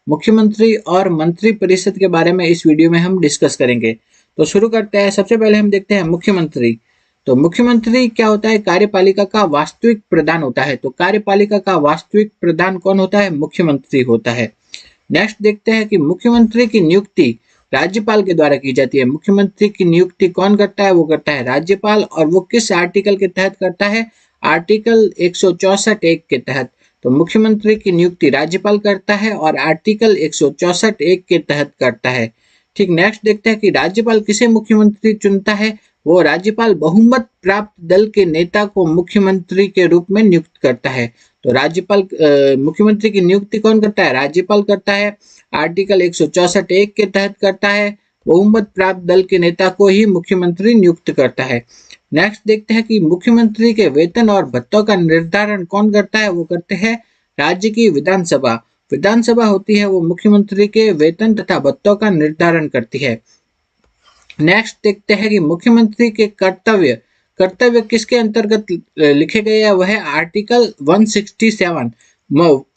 मुख्यमंत्री और मंत्री परिषद के बारे में इस वीडियो में हम डिस्कस करेंगे। तो शुरू करते हैं। सबसे पहले हम देखते हैं मुख्यमंत्री। तो मुख्यमंत्री क्या होता है? कार्यपालिका का वास्तविक प्रधान होता है। तो कार्यपालिका का वास्तविक प्रधान कौन होता है? मुख्यमंत्री होता है। नेक्स्ट देखते हैं कि मुख्यमंत्री की नियुक्ति राज्यपाल के द्वारा की जाती है। मुख्यमंत्री की नियुक्ति कौन करता है? वो करता है राज्यपाल। और वो किस आर्टिकल के तहत करता है? आर्टिकल 164(1) के तहत। तो मुख्यमंत्री की नियुक्ति राज्यपाल करता है और आर्टिकल 164(1) के तहत करता है। ठीक, नेक्स्ट देखते हैं कि राज्यपाल किसे मुख्यमंत्री चुनता है? वो राज्यपाल बहुमत प्राप्त दल के नेता को मुख्यमंत्री के रूप में नियुक्त करता है। तो राज्यपाल मुख्यमंत्री की नियुक्ति कौन करता है? राज्यपाल करता है। आर्टिकल 164(1) के तहत करता है। बहुमत प्राप्त दल के नेता को ही मुख्यमंत्री नियुक्त करता है। नेक्स्ट देखते हैं कि मुख्यमंत्री के वेतन और भत्तों का निर्धारण कौन करता है? वो करते हैं राज्य की विधानसभा। विधानसभा होती है वो मुख्यमंत्री के वेतन तथा भत्तों का निर्धारण करती है। नेक्स्ट देखते हैं कि मुख्यमंत्री के कर्तव्य किसके अंतर्गत लिखे गए हैं? वह है आर्टिकल 167।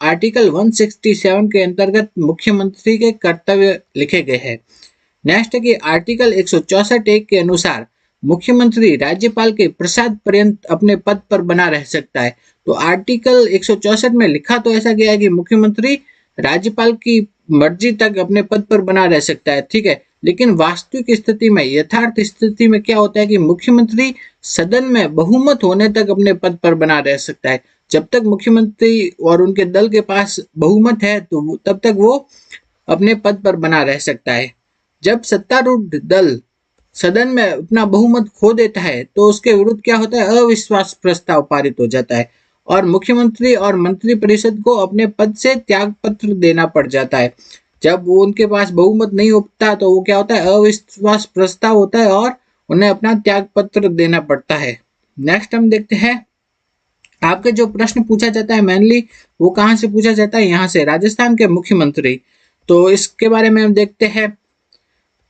आर्टिकल 167 के अंतर्गत मुख्यमंत्री के कर्तव्य लिखे गए हैं। नेक्स्ट है कि आर्टिकल 164(1) के अनुसार मुख्यमंत्री राज्यपाल के प्रसाद पर्यंत अपने पद पर बना रह सकता है। तो आर्टिकल 164 में लिखा तो ऐसा गया है कि मुख्यमंत्री राज्यपाल की मर्जी तक अपने पद पर बना रह सकता है, ठीक है। लेकिन वास्तविक स्थिति में, यथार्थ स्थिति में क्या होता है कि मुख्यमंत्री सदन में बहुमत होने तक अपने पद पर बना रह सकता है। जब तक मुख्यमंत्री और उनके दल के पास बहुमत है तो तब तक वो अपने पद पर बना रह सकता है। जब सत्तारूढ़ दल सदन में अपना बहुमत खो देता है तो उसके विरुद्ध क्या होता है? अविश्वास प्रस्ताव पारित हो जाता है और मुख्यमंत्री और मंत्री परिषद को अपने पद से त्याग पत्र देना पड़ जाता है। जब वो उनके पास बहुमत नहीं होता तो वो क्या होता है? अविश्वास प्रस्ताव होता है और उन्हें अपना त्याग पत्र देना पड़ता है। नेक्स्ट हम देखते हैं, आपके जो प्रश्न पूछा जाता है मेनली वो कहाँ से पूछा जाता है? यहाँ से, राजस्थान के मुख्यमंत्री। तो इसके बारे में हम देखते हैं।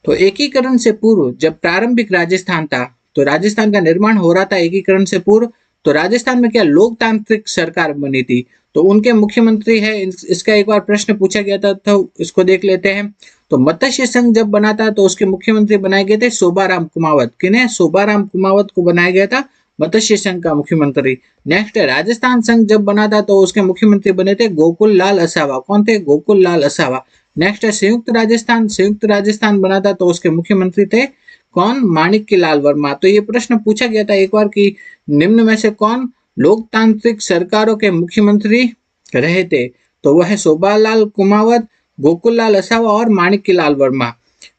तो एकीकरण से पूर्व जब प्रारंभिक राजस्थान था, तो राजस्थान का निर्माण हो रहा था एकीकरण से पूर्व, तो राजस्थान में क्या लोकतांत्रिक सरकार बनी थी? तो उनके मुख्यमंत्री है। इसका एक बार प्रश्न पूछा गया था, तो इसको देख लेते हैं। तो मत्स्य संघ जब बना था तो उसके मुख्यमंत्री बनाए गए थे शोभाराम कुमावत। किन्हें? शोभाराम कुमावत को बनाया गया था मत्स्य संघ का मुख्यमंत्री। नेक्स्ट है, राजस्थान संघ जब बना था तो उसके मुख्यमंत्री बने थे गोकुल लाल असावा। कौन थे? गोकुल लाल असावा। नेक्स्ट है संयुक्त राजस्थान। संयुक्त राजस्थान बना था तो उसके मुख्यमंत्री थे कौन? माणिक्य लाल वर्मा। तो ये प्रश्न पूछा गया था एक बार कि निम्न में से कौन लोकतांत्रिक सरकारों के मुख्यमंत्री रहे थे? तो वह है शोभालाल कुमावत, गोकुल लाल असावा और माणिक्य लाल वर्मा।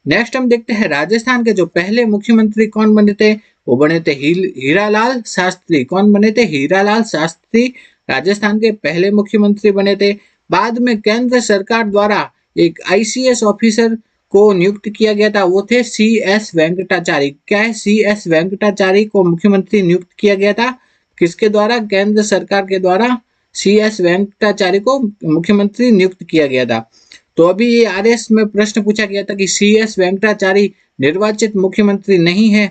नेक्स्ट हम देखते हैं, राजस्थान के जो पहले मुख्यमंत्री कौन बने थे? वो बने थे हीरालाल शास्त्री। कौन बने थे? हीरालाल शास्त्री राजस्थान के पहले मुख्यमंत्री बने थे। बाद में केंद्र सरकार द्वारा एक आईसीएस ऑफिसर को नियुक्त किया गया था, वो थे CS वेंकटाचारी। क्या है? CS वेंकटाचारी को मुख्यमंत्री नियुक्त किया गया था। किसके द्वारा? केंद्र सरकार के द्वारा CS वेंकटाचारी को मुख्यमंत्री नियुक्त किया गया था। तो अभी ये RS में प्रश्न पूछा गया था कि CS वेंकटाचारी निर्वाचित मुख्यमंत्री नहीं है।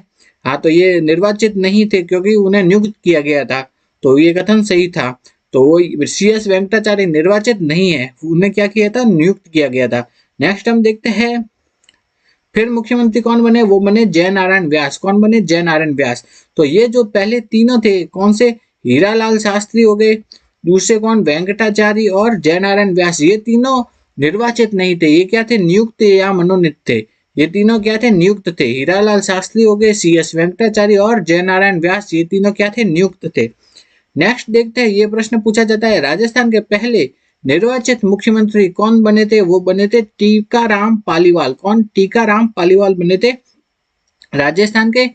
हाँ, तो ये निर्वाचित नहीं थे क्योंकि उन्हें नियुक्त किया गया था, तो ये कथन सही था। तो वो CS वेंकटाचारी निर्वाचित नहीं है, उन्हें क्या किया था? नियुक्त किया गया था। नेक्स्ट हम देखते हैं, फिर मुख्यमंत्री कौन बने? वो बने जयनारायण व्यास। कौन बने? जयनारायण व्यास। तो ये जो पहले तीनों थे, कौन से? हीरालाल शास्त्री हो गए, दूसरे कौन? वेंकटाचारी और जयनारायण व्यास। ये तीनों निर्वाचित नहीं थे, ये क्या थे? नियुक्त या मनोनीत थे। ये तीनों क्या थे? नियुक्त थे। हीरालाल शास्त्री हो गए, CS वेंकटाचारी और जयनारायण व्यास, ये तीनों क्या थे? नियुक्त थे। नेक्स्ट देखते हैं, ये प्रश्न पूछा जाता है, राजस्थान के पहले निर्वाचित मुख्यमंत्री कौन बने थे? वो बने थे टीकाराम पालीवाल। कौन? टीकाराम पालीवाल बने थे राजस्थान के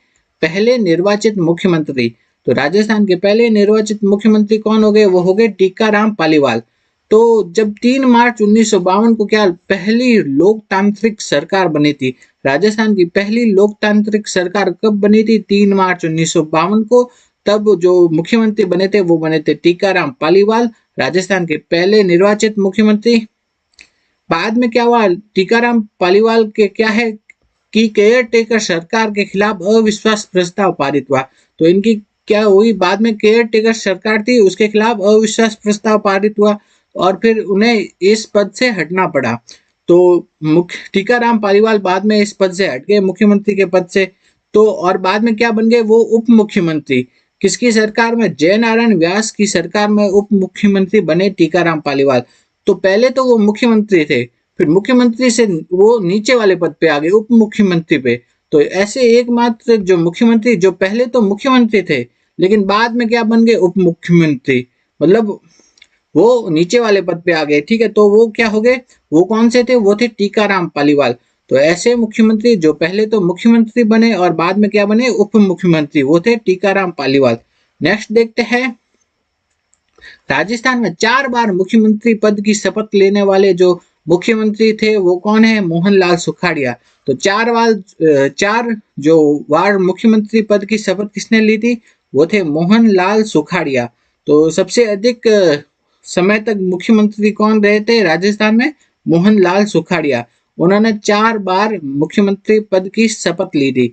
पहले निर्वाचित मुख्यमंत्री। तो राजस्थान के पहले निर्वाचित मुख्यमंत्री कौन हो गए? वो हो गए टीकाराम पालीवाल। तो जब 3 मार्च 1952 को क्या पहली लोकतांत्रिक सरकार बनी थी? राजस्थान की पहली लोकतांत्रिक सरकार कब बनी थी? 3 मार्च 1952 को। तब जो मुख्यमंत्री बने थे वो बने थे टीकाराम पालीवाल, राजस्थान के पहले निर्वाचित मुख्यमंत्री। बाद में क्या हुआ? टीकाराम पालीवाल के क्या है कि केयर टेकर सरकार के खिलाफ अविश्वास प्रस्ताव पारित हुआ। तो इनकी क्या हुई? बाद में केयर टेकर सरकार थी, उसके खिलाफ अविश्वास प्रस्ताव पारित हुआ। और फिर उन्हें इस पद से हटना पड़ा। तो मुख्य टीकाराम पालीवाल बाद में इस पद से हट गए मुख्यमंत्री के पद से। तो और बाद में क्या बन गए वो उप मुख्यमंत्री। किसकी सरकार में? जयनारायण व्यास की सरकार में उप मुख्यमंत्री बने टीकाराम पालीवाल। तो पहले तो वो मुख्यमंत्री थे, फिर मुख्यमंत्री से वो नीचे वाले पद पे आ गए, उप मुख्यमंत्री पे। तो ऐसे एकमात्र जो मुख्यमंत्री जो पहले तो मुख्यमंत्री थे लेकिन बाद में क्या बन गए? उप मुख्यमंत्री। मतलब वो नीचे वाले पद पे आ गए। ठीक है, तो वो क्या हो गए? वो कौन से थे? वो थे टीकाराम पालीवाल। तो ऐसे मुख्यमंत्री जो पहले तो मुख्यमंत्री बने और बाद में क्या बने? उप मुख्यमंत्री, वो थे टीकाराम पालीवाल। नेक्स्ट देखते हैं, राजस्थान में 4 बार मुख्यमंत्री पद की शपथ लेने वाले जो मुख्यमंत्री थे वो कौन है? मोहनलाल सुखाड़िया। तो 4 जो बार मुख्यमंत्री पद की शपथ किसने ली थी? वो थे मोहनलाल सुखाड़िया। तो सबसे अधिक समय तक मुख्यमंत्री कौन रहे थे राजस्थान में? मोहनलाल सुखाड़िया। उन्होंने 4 बार मुख्यमंत्री पद की शपथ ली थी।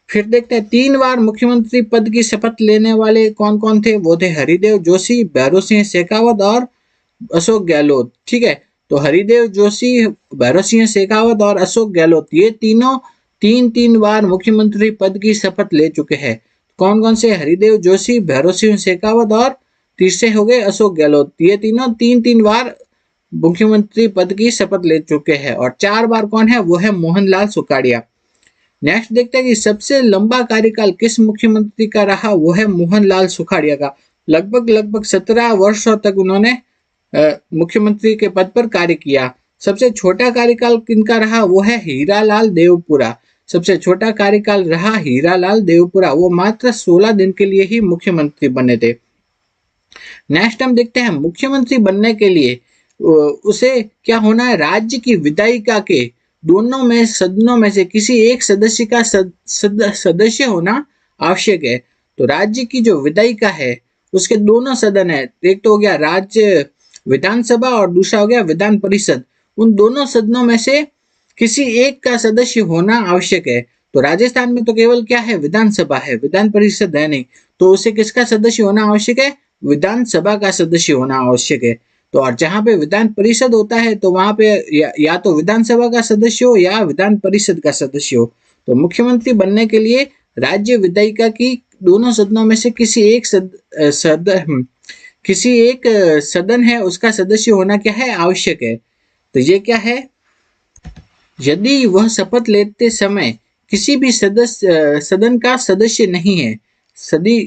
फिर देखते हैं 3 बार मुख्यमंत्री पद की शपथ लेने वाले कौन कौन थे? वो थे हरिदेव जोशी, भैरों सिंह शेखावत और अशोक गहलोत। ठीक है, तो हरिदेव जोशी, भैरों सिंह शेखावत और अशोक गहलोत ये तीनों 3-3 बार मुख्यमंत्री पद की शपथ ले चुके हैं। कौन कौन से? हरिदेव जोशी, भैरों सिंह शेखावत और तीसरे हो गए अशोक गहलोत। ये तीनों 3-3 बार मुख्यमंत्री पद की शपथ ले चुके हैं। और 4 बार कौन है? वो है मोहनलाल सुखाड़िया। नेक्स्ट देखते हैं कि सबसे लंबा कार्यकाल किस मुख्यमंत्री का रहा? वो है मोहनलाल सुखाड़िया का। लगभग 17 वर्षों तक उन्होंने मुख्यमंत्री के पद पर कार्य किया। सबसे छोटा कार्यकाल किनका रहा? वो है हीरालाल देवपुरा। सबसे छोटा कार्यकाल रहा हीरालाल देवपुरा, वो मात्र 16 दिन के लिए ही मुख्यमंत्री बने थे। नेक्स्ट हम देखते हैं मुख्यमंत्री बनने के लिए उसे क्या होना है? राज्य की विधायिका के दोनों में सदनों में से किसी एक सदस्य का सदस्य होना आवश्यक है। तो राज्य की जो विधायिका है उसके दोनों सदन है, एक तो हो गया राज्य विधानसभा और दूसरा हो गया विधान परिषद। उन दोनों सदनों में से किसी एक का सदस्य होना आवश्यक है। तो राजस्थान में तो केवल क्या है? विधानसभा है, विधान परिषद है नहीं। तो उसे किसका सदस्य होना आवश्यक है? विधानसभा का सदस्य होना आवश्यक है। तो और जहां पे विधान परिषद होता है तो वहां पे या तो विधानसभा का सदस्य हो या विधान परिषद का सदस्य हो। तो मुख्यमंत्री बनने के लिए राज्य विधायिका की दोनों सदनों में से किसी एक सदन है उसका सदस्य होना क्या है? आवश्यक है। तो ये क्या है? यदि वह शपथ लेते समय किसी भी सदन का सदस्य नहीं है,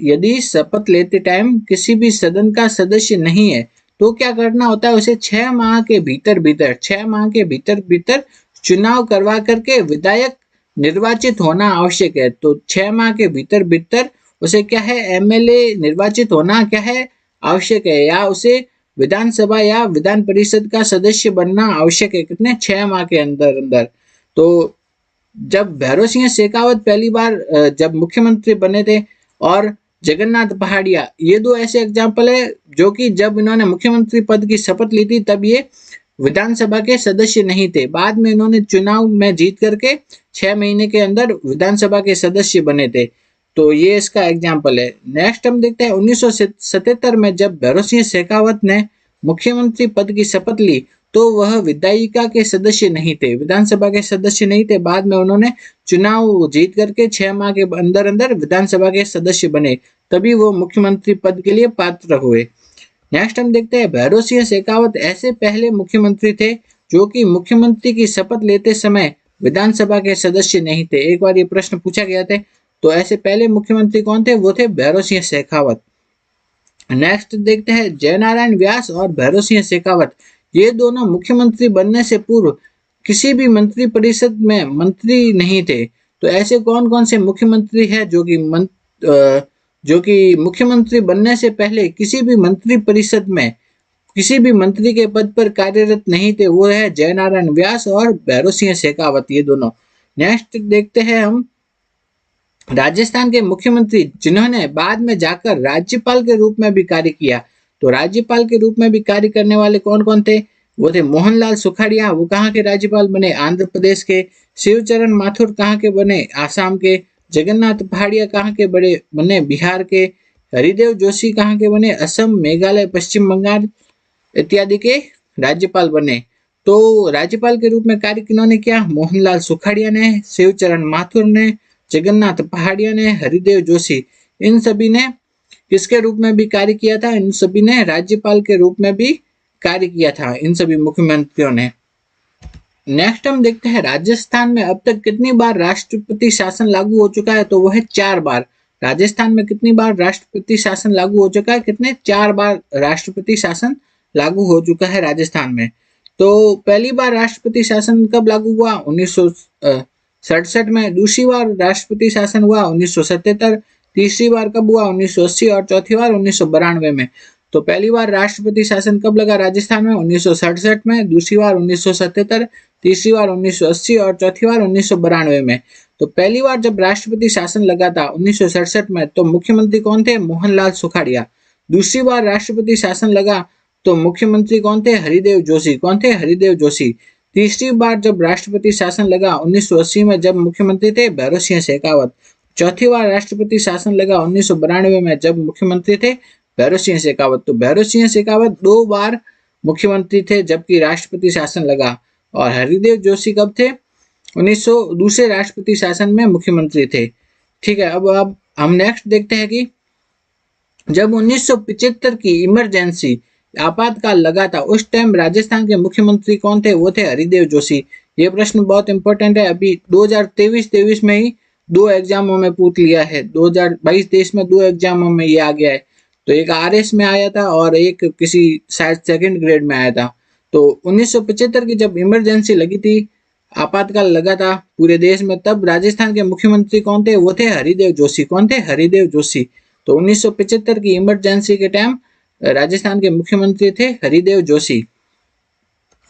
यदि शपथ लेते टाइम किसी भी सदन का सदस्य नहीं है तो क्या करना होता है? उसे 6 माह के भीतर चुनाव करवा करके विधायक निर्वाचित होना आवश्यक है। तो 6 माह के भीतर उसे क्या है? एमएलए निर्वाचित होना क्या है? आवश्यक है, या उसे विधानसभा या विधान परिषद का सदस्य बनना आवश्यक है। कितने? 6 माह के अंदर। तो जब भैरों सिंह शेखावत पहली बार जब मुख्यमंत्री बने थे और जगन्नाथ पहाड़िया, ये दो ऐसे एग्जाम्पल है जो कि जब इन्होंने मुख्यमंत्री पद की शपथ ली थी तब ये विधानसभा के सदस्य नहीं थे। बाद में इन्होंने चुनाव में जीत करके 6 महीने के अंदर विधानसभा के सदस्य बने थे। तो ये इसका एग्जाम्पल है। नेक्स्ट हम देखते हैं 1977 में जब भैरों सिंह शेखावत ने मुख्यमंत्री पद की शपथ ली तो वह विधायिका के सदस्य नहीं थे, विधानसभा के सदस्य नहीं थे। बाद में उन्होंने चुनाव जीत करके 6 माह के अंदर विधानसभा के सदस्य बने, तभी वो मुख्यमंत्री पद के लिए पात्र हुए। नेक्स्ट हम देखते हैं भैरों सिंह शेखावत ऐसे पहले मुख्यमंत्री थे जो कि मुख्यमंत्री की शपथ लेते समय विधानसभा के सदस्य नहीं थे। एक बार ये प्रश्न पूछा गया था। तो ऐसे पहले मुख्यमंत्री कौन थे? वो थे भैरों सिंह शेखावत। नेक्स्ट देखते हैं जयनारायण व्यास और भैरों सिंह शेखावत, ये दोनों मुख्यमंत्री बनने से पूर्व किसी भी मंत्री परिषद में मंत्री नहीं थे। तो ऐसे कौन कौन से मुख्यमंत्री हैं जो कि मुख्यमंत्री बनने से पहले किसी भी मंत्री परिषद में किसी भी मंत्री के पद पर कार्यरत नहीं थे? वो है जयनारायण व्यास और भैरों सिंह शेखावत, ये दोनों। नेक्स्ट देखते हैं हम राजस्थान के मुख्यमंत्री जिन्होंने बाद में जाकर राज्यपाल के रूप में भी कार्य किया। तो राज्यपाल के रूप में भी कार्य करने वाले कौन कौन थे? वो थे मोहनलाल सुखाड़िया, वो कहाँ के राज्यपाल बने? आंध्र प्रदेश के। शिवचरण माथुर कहाँ के बने? आसाम के। जगन्नाथ पहाड़िया कहाँ के बने? बिहार के। हरिदेव जोशी कहाँ के बने? असम, मेघालय, पश्चिम बंगाल। इत्यादि के राज्यपाल बने। तो राज्यपाल के रूप में कार्य किन्होंने किया? मोहनलाल सुखाड़िया ने, शिवचरण माथुर ने, जगन्नाथ पहाड़िया ने, हरिदेव जोशी, इन सभी ने किसके रूप में भी कार्य किया था? इन सभी ने राज्यपाल के रूप में भी कार्य किया था, इन सभी मुख्यमंत्रियों ने। नेक्स्ट हम देखते हैं राजस्थान में अब तक कितनी बार राष्ट्रपति शासन लागू हो चुका है? तो वह है 4 बार। राजस्थान में कितनी बार राष्ट्रपति शासन लागू हो चुका है? कितने? 4 बार राष्ट्रपति शासन लागू हो चुका है राजस्थान में। तो पहली बार राष्ट्रपति शासन कब लागू हुआ? 1967 में। दूसरी बार राष्ट्रपति शासन हुआ 1977। तीसरी बार कब हुआ? 1980। और चौथी बार 1992 में। तो पहली बार राष्ट्रपति शासन कब लगा राजस्थान में? 1967 में। दूसरी बार 1977, तीसरी बार 1980 और चौथी बार 1992 में। तो पहली बार जब राष्ट्रपति शासन लगा था 1967 में, तो मुख्यमंत्री कौन थे? मोहनलाल सुखाड़िया। दूसरी बार राष्ट्रपति शासन लगा तो मुख्यमंत्री कौन थे? हरिदेव जोशी। कौन थे? हरिदेव जोशी। तीसरी बार जब राष्ट्रपति शासन लगा 1980 में, जब मुख्यमंत्री थे भैरों सिंह शेखावत। चौथी बार राष्ट्रपति शासन लगा 1992 में, जब मुख्यमंत्री थे भैरों सिंह शेखावत। तो भैरों सिंह शेखावत 2 बार मुख्यमंत्री थे जबकि राष्ट्रपति शासन लगा। और हरिदेव जोशी कब थे? 1900 दूसरे राष्ट्रपति शासन में मुख्यमंत्री थे। ठीक है, अब हम नेक्स्ट देखते हैं कि जब 1975 की इमरजेंसी आपातकाल लगा था उस टाइम राजस्थान के मुख्यमंत्री कौन थे? वो थे हरिदेव जोशी। ये प्रश्न बहुत इंपॉर्टेंट है, अभी 2023 में ही 2 एग्जामों में पूछ लिया है। 2022-23 में 2 एग्जामों में ये आ गया है। तो एक आरएस में आया था और एक किसी शायद सेकंड ग्रेड में आया था। तो 1975 की जब इमरजेंसी लगी थी, आपातकाल लगा था पूरे देश में, तब राजस्थान के मुख्यमंत्री कौन थे? वो थे हरिदेव जोशी। कौन थे? हरिदेव जोशी। तो 1975 की इमरजेंसी के टाइम राजस्थान के मुख्यमंत्री थे हरिदेव जोशी।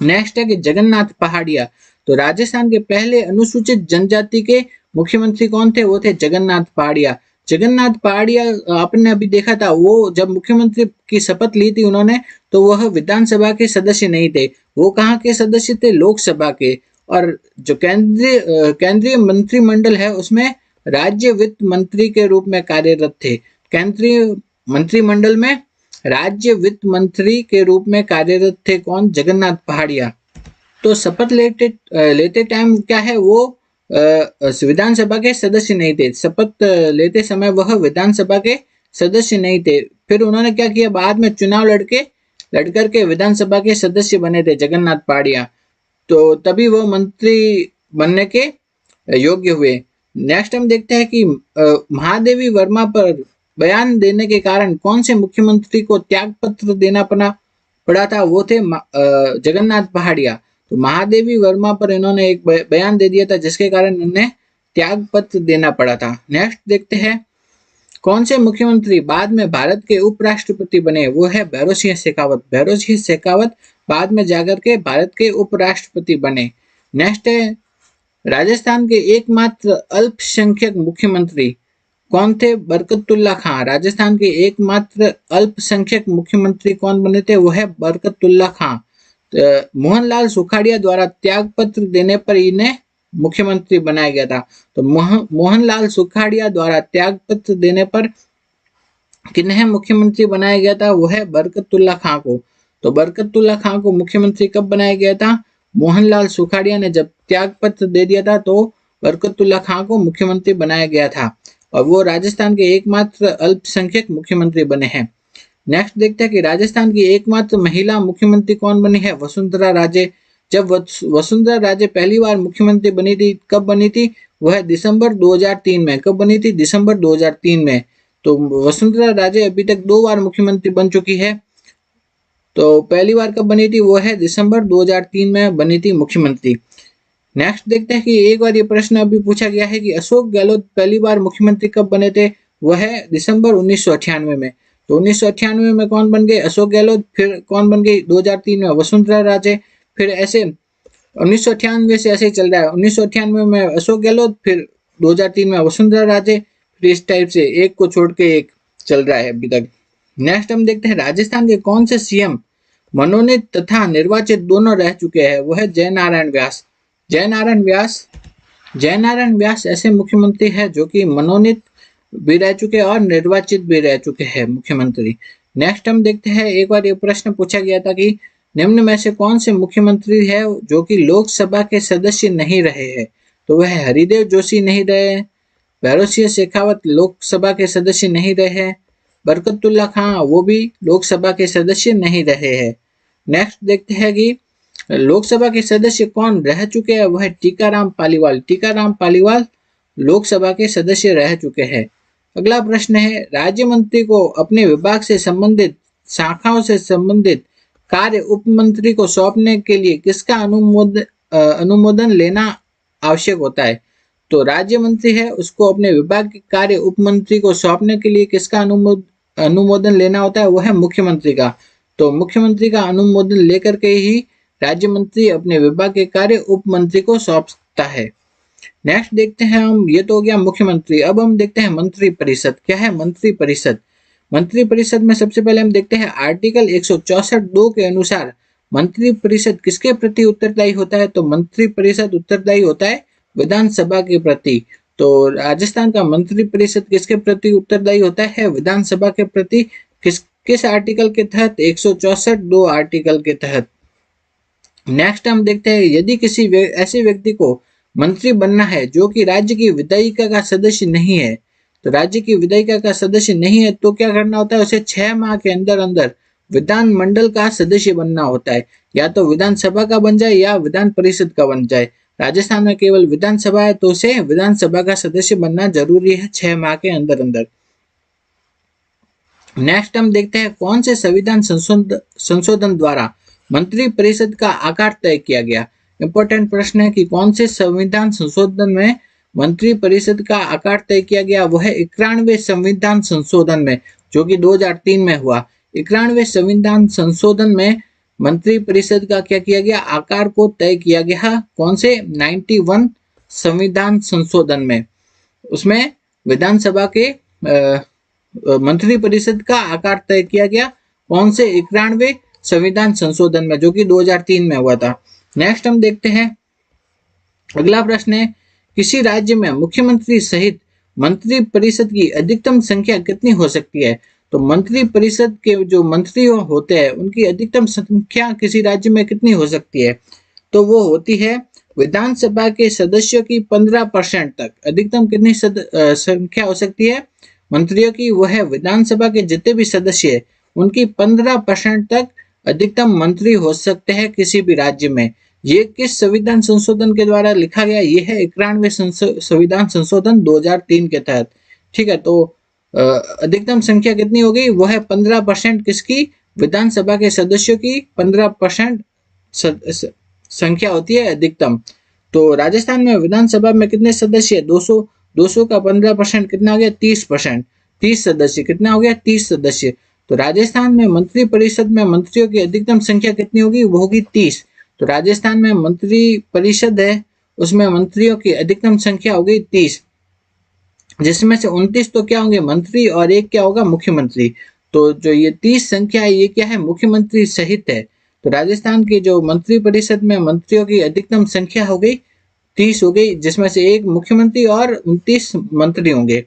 नेक्स्ट है कि जगन्नाथ पहाड़िया। तो राजस्थान के पहले अनुसूचित जनजाति के मुख्यमंत्री कौन थे? वो थे जगन्नाथ पहाड़िया। जगन्नाथ पहाड़िया आपने अभी देखा था, वो जब मुख्यमंत्री की शपथ ली थी उन्होंने, तो वह विधानसभा के सदस्य नहीं थे। वो कहाँ के सदस्य थे? लोकसभा के। और जो केंद्रीय मंत्रिमंडल है उसमें राज्य वित्त मंत्री के रूप में कार्यरत थे। केंद्रीय मंत्रिमंडल में राज्य वित्त मंत्री के रूप में कार्यरत थे कौन? जगन्नाथ पहाड़िया। तो शपथ लेते टाइम क्या है, वो विधानसभा के सदस्य नहीं थे। शपथ लेते समय वह विधानसभा के सदस्य नहीं थे। फिर उन्होंने क्या किया, बाद में चुनाव लड़कर के विधानसभा के सदस्य बने थे जगन्नाथ पहाड़िया। तो तभी वो मंत्री बनने के योग्य हुए। नेक्स्ट हम देखते हैं कि महादेवी वर्मा पर बयान देने के कारण कौन से मुख्यमंत्री को त्याग पत्र देना पड़ा था? वो थे जगन्नाथ पहाड़िया। तो महादेवी वर्मा पर इन्होंने एक बयान दे दिया था जिसके कारण इन्हें त्याग पत्र देना पड़ा था। नेक्स्ट देखते हैं कौन से मुख्यमंत्री बाद में भारत के उपराष्ट्रपति बने? वो है भैरों सिंह शेखावत। भैरों सिंह शेखावत बाद में जाकर के भारत के उपराष्ट्रपति बने। नेक्स्ट है राजस्थान के एकमात्र अल्पसंख्यक मुख्यमंत्री कौन थे? बरकतुल्ला खां। राजस्थान के एकमात्र अल्पसंख्यक मुख्यमंत्री कौन बने थे? वो है बरकतुल्ला खां। मोहनलाल सुखाड़िया द्वारा त्याग पत्र देने पर इन्हें मुख्यमंत्री बनाया गया था। तो मोहनलाल सुखाड़िया द्वारा त्याग पत्र देने पर किन्हें मुख्यमंत्री बनाया गया था? वो है बरकतुल्ला खां को। तो बरकतुल्ला खां को मुख्यमंत्री कब बनाया गया था? मोहनलाल सुखाड़िया ने जब त्याग पत्र दे दिया था तो बरकतुल्ला खां को मुख्यमंत्री बनाया गया था और वो राजस्थान के एकमात्र अल्पसंख्यक मुख्यमंत्री बने हैं। नेक्स्ट देखते हैं कि राजस्थान की एकमात्र महिला मुख्यमंत्री कौन बनी है? वसुंधरा राजे। जब वसुंधरा राजे पहली बार मुख्यमंत्री बनी थी, कब बनी थी? वह दिसंबर 2003 में। कब बनी थी? दिसंबर 2003 में। तो वसुंधरा राजे अभी तक 2 बार मुख्यमंत्री बन चुकी है। तो पहली बार कब बनी थी? वो है दिसंबर 2003 में बनी थी मुख्यमंत्री। नेक्स्ट देखते हैं कि एक बार ये प्रश्न अभी पूछा गया है कि अशोक गहलोत पहली बार मुख्यमंत्री कब बने थे? वह है दिसंबर 1998 में। तो 1998 में कौन बन गए? अशोक गहलोत। फिर कौन बन गई 2003 में? वसुंधरा राजे। फिर ऐसे 1998 से ऐसे ही चल रहा है, 1998 में अशोक गहलोत, फिर 2003 में वसुंधरा राजे, फिर इस टाइप से एक को छोड़ के एक चल रहा है अभी तक। नेक्स्ट हम देखते हैं राजस्थान के कौन से सीएम मनोनीत तथा निर्वाचित दोनों रह चुके हैं? वो है जयनारायण व्यास। जयनारायण व्यास ऐसे मुख्यमंत्री है जो कि मनोनीत भी रह चुके हैं और निर्वाचित भी रह चुके हैं मुख्यमंत्री। नेक्स्ट हम देखते हैं, एक बार ये प्रश्न पूछा गया था कि निम्न में से कौन से मुख्यमंत्री है जो कि लोकसभा के सदस्य नहीं रहे हैं? तो वह हरिदेव जोशी नहीं रहे, भैरों शेखावत लोकसभा के सदस्य नहीं रहे, बरकतुल्ला खां वो भी लोकसभा के सदस्य नहीं रहे हैं। नेक्स्ट देखते हैं कि लोकसभा के सदस्य कौन रह चुके हैं, वह टीकाराम पालीवाल। टीकाराम पालीवाल लोकसभा के सदस्य रह चुके हैं। अगला प्रश्न है, राज्य मंत्री को अपने विभाग से संबंधित शाखाओं से संबंधित कार्य उप मंत्री को सौंपने के लिए किसका अनुमोदन लेना आवश्यक होता है? तो राज्य मंत्री है, उसको अपने विभाग के कार्य उप मंत्री को सौंपने के लिए किसका अनुमोदन लेना होता है? वो है मुख्यमंत्री का। तो मुख्यमंत्री का अनुमोदन लेकर के ही राज्य मंत्री अपने विभाग के कार्य उप मंत्री को सौंपता है। नेक्स्ट देखते हैं हम, ये तो हो गया मुख्यमंत्री। अब हम देखते हैं मंत्री परिषद। क्या है मंत्री परिषद? मंत्री परिषद में सबसे पहले हम देखते हैं आर्टिकल 164(2) के अनुसार मंत्री परिषद किसके प्रति उत्तरदायी होता है? तो मंत्री परिषद उत्तरदायी होता है विधानसभा के प्रति। तो राजस्थान का मंत्री परिषद किसके प्रति उत्तरदायी होता है? विधानसभा के प्रति। किस आर्टिकल के तहत? 164(2) आर्टिकल के तहत। नेक्स्ट हम देखते हैं, यदि किसी ऐसे व्यक्ति को मंत्री बनना है जो कि राज्य की विधायिका का सदस्य नहीं है, तो राज्य की विधायिका का सदस्य नहीं है तो क्या करना होता है? उसे 6 माह के अंदर अंदर विधान मंडल का सदस्य बनना होता है। या तो विधानसभा का बन जाए या विधान परिषद का बन जाए। राजस्थान में केवल विधानसभा है तो उसे विधानसभा का सदस्य बनना जरूरी है 6 माह के अंदर अंदर। नेक्स्ट हम देखते हैं, कौन से संविधान संशोधन द्वारा मंत्री परिषद का आकार तय किया गया? इंपॉर्टेंट प्रश्न है कि कौन से संविधान संशोधन में मंत्री परिषद का आकार तय किया गया? वो है 91वें संविधान संशोधन में, जो कि 2003 में हुआ। 91वें संविधान संशोधन में मंत्री परिषद का क्या किया गया? आकार को तय किया गया। कौन से? 91 संविधान संशोधन में। उसमें विधानसभा के मंत्री परिषद का आकार तय किया गया। कौन से? 91वें संविधान संशोधन में, जो कि 2003 में हुआ था। नेक्स्ट हम देखते हैं, अगला प्रश्न है, किसी राज्य में मुख्यमंत्री सहित मंत्री परिषद की अधिकतम संख्या कितनी हो सकती है? तो मंत्री परिषद के जो मंत्री होते हैं उनकी अधिकतम संख्या किसी राज्य में कितनी हो सकती है? तो वो होती है विधानसभा के सदस्यों की 15% तक। अधिकतम कितनी संख्या हो सकती है मंत्रियों की? वो है विधानसभा के जितने भी सदस्य है उनकी 15% तक अधिकतम मंत्री हो सकते हैं किसी भी राज्य में। ये किस संविधान संशोधन के द्वारा लिखा गया? ये है 91वें संविधान संशोधन 2003 के तहत। ठीक है, तो अधिकतम संख्या कितनी हो गई? वो है 15% किसकी? विधानसभा के सदस्यों की 15% संख्या होती है अधिकतम। तो राजस्थान में विधानसभा में कितने सदस्य है? 200 का 15% कितना हो गया? 30%। 30 सदस्य। कितना हो गया? 30 सदस्य। तो राजस्थान में मंत्री परिषद में मंत्रियों की अधिकतम संख्या कितनी होगी? वो होगी 30। तो राजस्थान में मंत्री परिषद है उसमें मंत्रियों की अधिकतम संख्या हो गई 30, जिसमें से 29 तो क्या होंगे? मंत्री, और एक क्या होगा? मुख्यमंत्री। तो जो ये 30 संख्या है ये क्या है? मुख्यमंत्री सहित है। तो राजस्थान की जो मंत्री परिषद में मंत्रियों की अधिकतम संख्या हो गई 30 हो गई, जिसमें से एक मुख्यमंत्री और 29 मंत्री होंगे।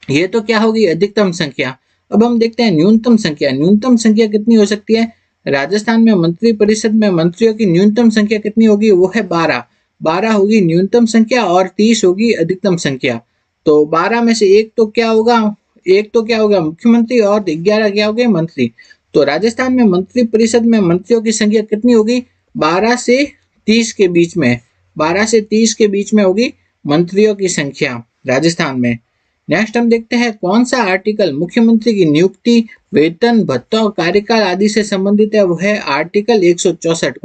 ये तो क्या होगी? अधिकतम संख्या। अब हम देखते हैं न्यूनतम संख्या। न्यूनतम संख्या कितनी हो सकती है? राजस्थान में मंत्री परिषद में मंत्रियों की न्यूनतम संख्या कितनी होगी? वो है 12। 12 होगी न्यूनतम संख्या और 30 होगी अधिकतम संख्या। तो 12 में से एक तो क्या होगा? मुख्यमंत्री, और 11 क्या हो गए? मंत्री। तो राजस्थान में मंत्री परिषद में मंत्रियों की संख्या कितनी होगी? 12 से 30 के बीच में। 12 से 30 के बीच में होगी मंत्रियों की संख्या राजस्थान में। नेक्स्ट हम देखते हैं, कौन सा आर्टिकल मुख्यमंत्री की नियुक्ति, वेतन, भत्ता और कार्यकाल आदि से संबंधित है? वो है आर्टिकल 164।